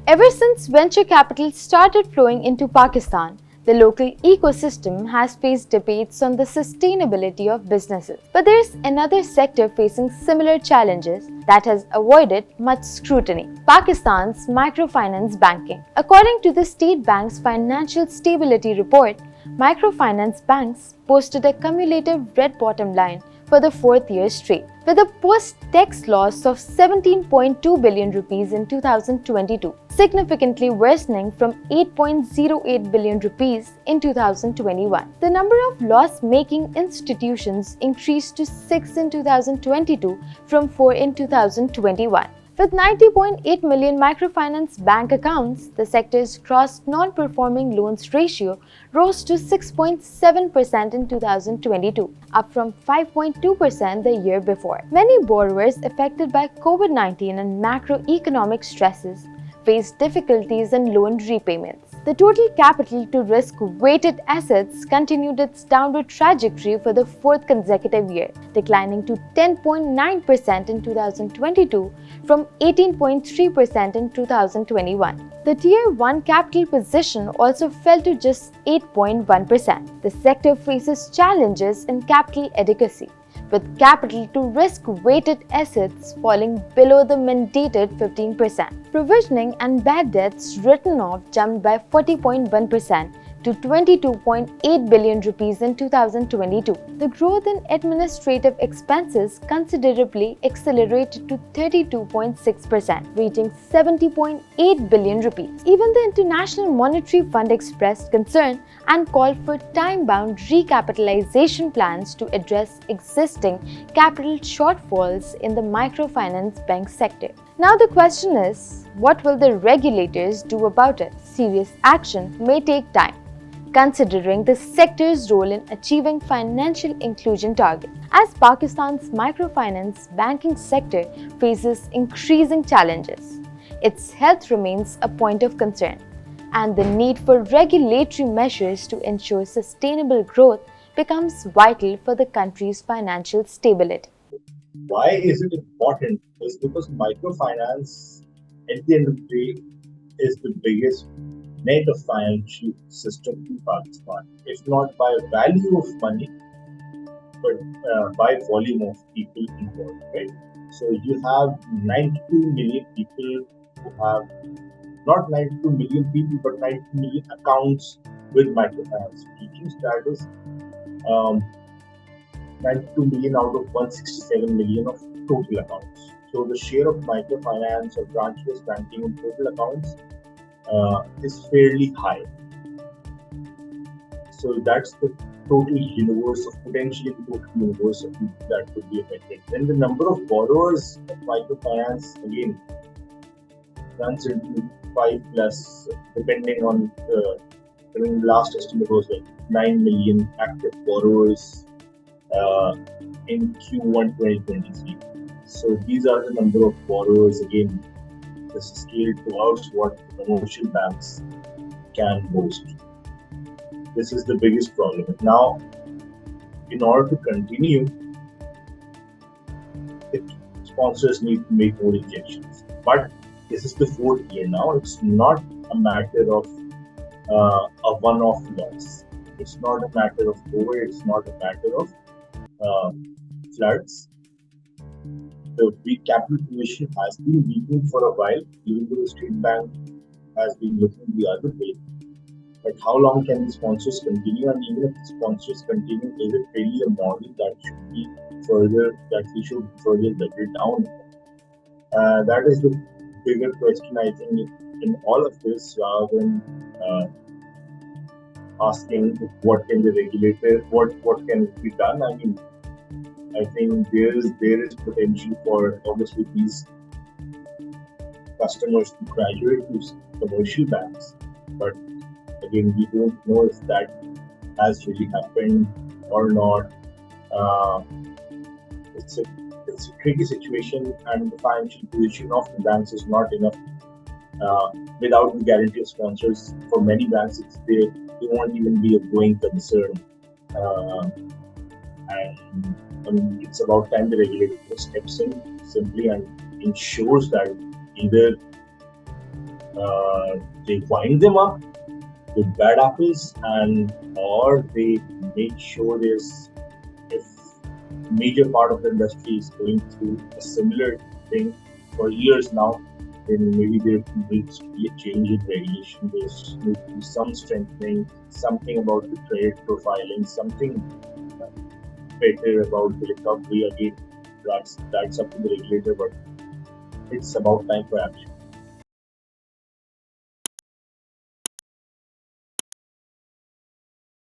Ever since venture capital started flowing into Pakistan, the local ecosystem has faced debates on the sustainability of businesses. But there is another sector facing similar challenges that has avoided much scrutiny: Pakistan's microfinance banking. According to the State Bank's Financial Stability Report, microfinance banks posted a cumulative red bottom line for the fourth year straight, with a post-tax loss of 17.2 billion rupees in 2022, significantly worsening from 8.08 billion rupees in 2021. The number of loss-making institutions increased to 6 in 2022 from 4 in 2021. With 90.8 million microfinance bank accounts, the sector's gross non-performing loans ratio rose to 6.7% in 2022, up from 5.2% the year before. Many borrowers affected by COVID-19 and macroeconomic stresses face difficulties in loan repayments. The total capital to risk weighted assets continued its downward trajectory for the fourth consecutive year, declining to 10.9% in 2022 from 18.3% in 2021. The Tier 1 capital position also fell to just 8.1%. The sector faces challenges in capital adequacy, with capital to risk weighted assets falling below the mandated 15%. Provisioning and bad debts written off jumped by 40.1% to 22.8 billion rupees in 2022. The growth in administrative expenses considerably accelerated to 32.6%, reaching 70.8 billion rupees. Even the International Monetary Fund expressed concern and called for time-bound recapitalization plans to address existing capital shortfalls in the microfinance bank sector. Now the question is, what will the regulators do about it? Serious action may take time, considering the sector's role in achieving financial inclusion targets. As Pakistan's microfinance banking sector faces increasing challenges, its health remains a point of concern, and the need for regulatory measures to ensure sustainable growth becomes vital for the country's financial stability. Why is it important? Is because microfinance, at the end of the day, is the biggest net of financial system in Pakistan. If not by value of money, but by volume of people involved, right? So you have 92 million people who have, not 92 million people, but 92 million accounts with microfinance institutions. That is 92 million out of 167 million of total accounts. So the share of microfinance or branchless banking in total accounts is fairly high. So that's the total universe of potentially the total universe of people that could be affected. Then the number of borrowers of microfinance again runs into 5 plus, depending on the last estimate was like 9 million active borrowers in Q1 2023. So these are the number of borrowers. Again, this is scaled towards what commercial banks can boast. This is the biggest problem. Now, in order to continue, sponsors need to make more injections. But this is the fourth year now. It's not a matter of a one-off loss. It's not a matter of COVID. It's not a matter of floods. The capital position has been weakened for a while, even though the State Bank has been looking the other way. But how long can the sponsors continue? And even if the sponsors continue, is it really a model that should be that we should further level down? That is the bigger question, I think, in all of this, rather than asking what can the regulator, what can be done. I mean, I think there is potential for obviously these customers to graduate to commercial banks, but again, we don't know if that has really happened or not. It's a tricky situation, and the financial position of the banks is not enough. Without the guarantee of sponsors, for many banks, they won't even be a going concern. And it's about time the regulator steps in simply and ensures that either they wind them up with bad apples, and or they make sure there's, if major part of the industry is going through a similar thing for years now, then maybe there needs to be a change in regulation. There's needs to be some strengthening, something about the credit profiling, something better about the recovery. Again, that's up to the regulator, but it's about time for action.